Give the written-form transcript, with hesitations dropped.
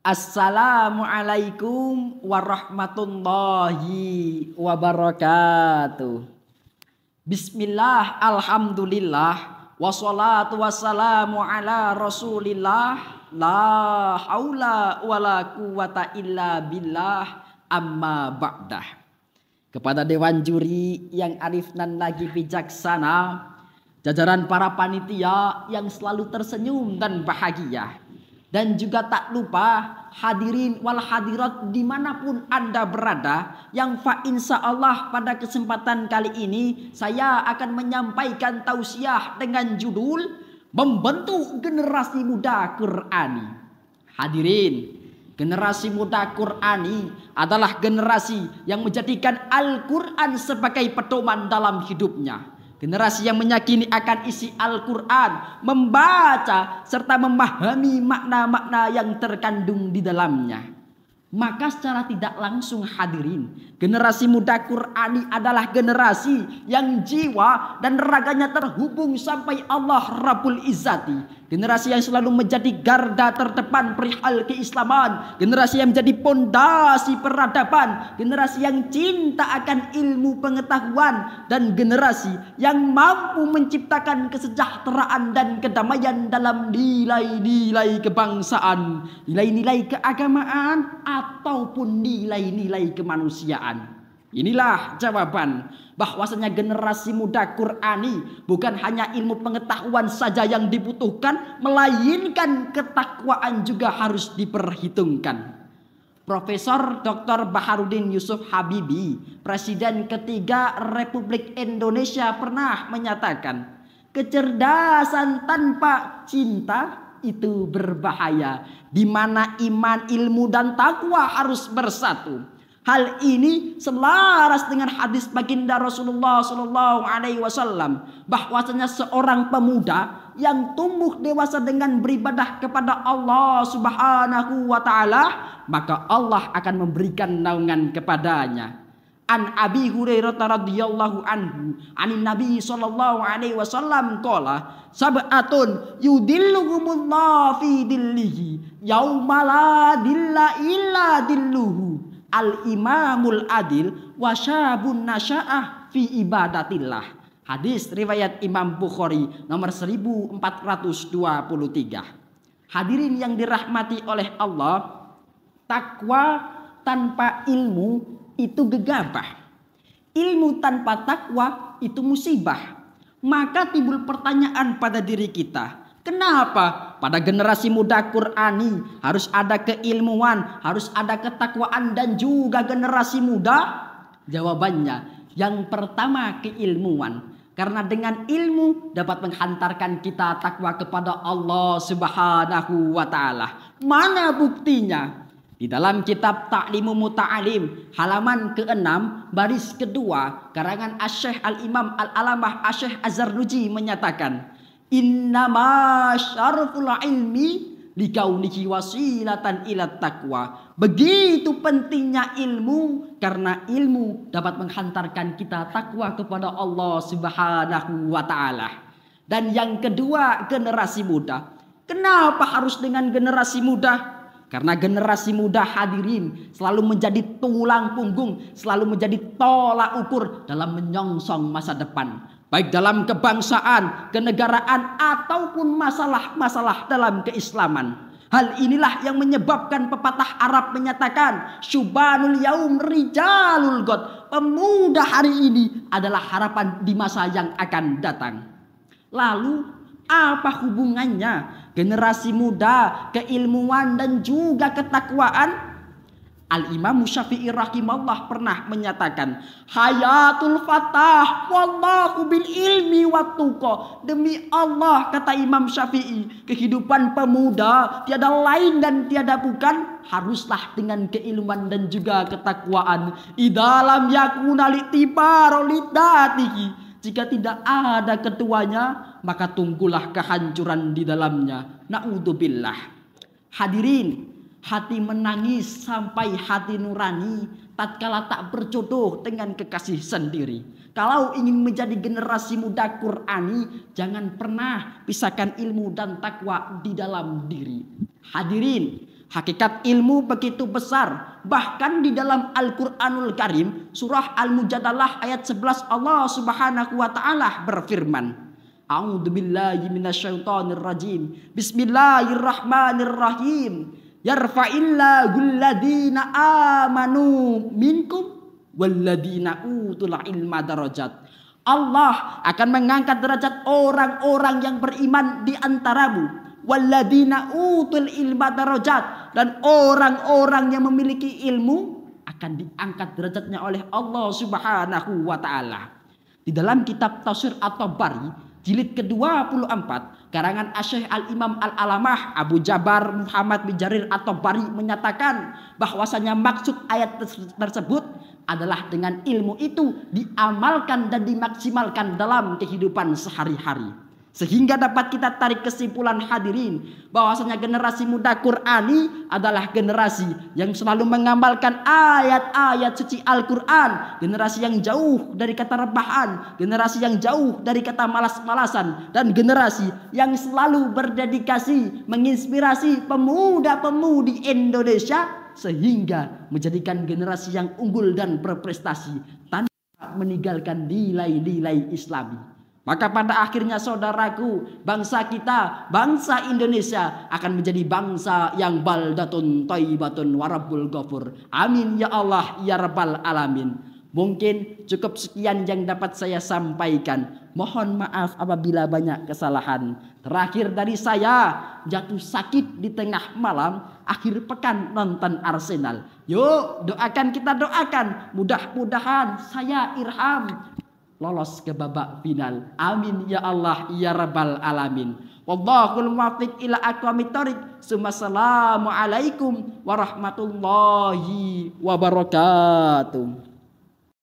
Assalamualaikum warahmatullahi wabarakatuh. Bismillah, alhamdulillah, wassalatu wassalamu ala rasulillah, la haula wala quwata illa billah, amma ba'dah. Kepada dewan juri yang arif dan lagi bijaksana, jajaran para panitia yang selalu tersenyum dan bahagia, dan juga tak lupa hadirin wal hadirat dimanapun Anda berada, yang insya Allah pada kesempatan kali ini saya akan menyampaikan tausiah dengan judul Membentuk Generasi Muda Qur'ani. Hadirin, generasi muda Qur'ani adalah generasi yang menjadikan Al-Quran sebagai pedoman dalam hidupnya. Generasi yang meyakini akan isi Al-Quran, membaca serta memahami makna-makna yang terkandung di dalamnya. Maka secara tidak langsung hadirin, generasi muda Qur'ani adalah generasi yang jiwa dan raganya terhubung sampai Allah Rabbul Izzati. Generasi yang selalu menjadi garda terdepan perihal keislaman. Generasi yang menjadi pondasi peradaban. Generasi yang cinta akan ilmu pengetahuan. Dan generasi yang mampu menciptakan kesejahteraan dan kedamaian dalam nilai-nilai kebangsaan, nilai-nilai keagamaan, ataupun nilai-nilai kemanusiaan. Inilah jawaban bahwasanya generasi muda Qur'ani bukan hanya ilmu pengetahuan saja yang dibutuhkan, melainkan ketakwaan juga harus diperhitungkan. Profesor Dr. Baharudin Yusuf Habibie, Presiden ketiga Republik Indonesia, pernah menyatakan, kecerdasan tanpa cinta itu berbahaya, di mana iman, ilmu, dan takwa harus bersatu. Hal ini selaras dengan hadis baginda Rasulullah SAW, bahwasanya seorang pemuda yang tumbuh dewasa dengan beribadah kepada Allah Subhanahu wa Ta'ala, maka Allah akan memberikan naungan kepadanya. An Abi Hurairah radhiyallahu anhu, anin Nabi sallallahu alaihi wasallam qala, sab'atun yudilluhumullah fi dillihi yauma la dilla illa dilluhu, al-imamul adil wa syabun nasya'ah fi ibadatillah. Hadis riwayat Imam Bukhari nomor 1423. Hadirin yang dirahmati oleh Allah, takwa tanpa ilmu itu gegabah. Ilmu tanpa takwa itu musibah. Maka timbul pertanyaan pada diri kita, kenapa pada generasi muda Qur'ani harus ada keilmuan, harus ada ketakwaan dan juga generasi muda? Jawabannya, yang pertama keilmuan. Karena dengan ilmu dapat menghantarkan kita takwa kepada Allah Subhanahu wa Ta'ala. Mana buktinya? Di dalam kitab Ta'limu Muta'alim halaman ke-6 baris kedua karangan Asy-Syaikh Al-Imam Al-Alamah Asy-Syaikh Az-Zarnuji menyatakan, innama syarful ilmi likaunihi wasilatan ila taqwa. Begitu pentingnya ilmu, karena ilmu dapat menghantarkan kita takwa kepada Allah Subhanahu wa Ta'ala. Dan yang kedua, generasi muda. Kenapa harus dengan generasi muda? Karena generasi muda hadirin selalu menjadi tulang punggung, selalu menjadi tolak ukur dalam menyongsong masa depan. Baik dalam kebangsaan, kenegaraan, ataupun masalah-masalah dalam keislaman. Hal inilah yang menyebabkan pepatah Arab menyatakan, syubanul yaum rijalul ghad. Pemuda hari ini adalah harapan di masa yang akan datang. Lalu apa hubungannya generasi muda, keilmuan, dan juga ketakwaan? Al-Imam Syafi'i rahimahullah pernah menyatakan, hayatul fatah wallahu bil ilmi wattuqa. Demi Allah, kata Imam Syafi'i, kehidupan pemuda tiada lain dan tiada bukan haruslah dengan keilmuan dan juga ketakwaan. Idalam yakuna litibar lidatihi. Jika tidak ada keduanya, maka tunggulah kehancuran di dalamnya. Na'udzubillah. Hadirin, hati menangis sampai hati nurani tatkala tak berjodoh dengan kekasih sendiri. Kalau ingin menjadi generasi muda Qur'ani, jangan pernah pisahkan ilmu dan takwa di dalam diri. Hadirin, Hakikat ilmu begitu besar. Bahkan di dalam Al-Quranul Karim, surah Al-Mujadalah ayat 11, Allah Subhanahu wa Ta'ala berfirman, A'udzubillahi minasyaitonir rajim. Bismillahirrahmanirrahim. Yarfa'illahu alladhina amanu minkum walladhina utul ilma darajat. Allah akan mengangkat derajat orang-orang yang beriman di antaramu. Walladina utul ilma darajat, dan orang-orang yang memiliki ilmu akan diangkat derajatnya oleh Allah Subhanahu wa Ta'ala. Di dalam kitab Tafsir At-Tabari jilid ke-24 karangan Asy-Syaikh Al-Imam Al-Alamah Abu Jabar Muhammad bin Jarir At-Tabari menyatakan bahwasanya maksud ayat tersebut adalah dengan ilmu itu diamalkan dan dimaksimalkan dalam kehidupan sehari-hari. Sehingga dapat kita tarik kesimpulan hadirin bahwasanya generasi muda Qur'ani adalah generasi yang selalu mengamalkan ayat-ayat suci Al-Quran. Generasi yang jauh dari kata rebahan, generasi yang jauh dari kata malas-malasan, dan generasi yang selalu berdedikasi menginspirasi pemuda-pemudi Indonesia sehingga menjadikan generasi yang unggul dan berprestasi tanpa meninggalkan nilai-nilai Islami. Maka pada akhirnya saudaraku, bangsa kita, bangsa Indonesia akan menjadi bangsa yang baldatun thayyibatun warabbul ghafur. Amin ya Allah ya rabbal alamin. Mungkin cukup sekian yang dapat saya sampaikan. Mohon maaf apabila banyak kesalahan. Terakhir dari saya, jatuh sakit di tengah malam, akhir pekan nonton Arsenal. Yuk kita doakan. Mudah-mudahan saya Irham lolos ke babak final. Amin ya Allah ya rabbal alamin. Wallahul muwaffiq ila aqwamit thoriq. Assalamualaikum warahmatullahi wabarakatuh.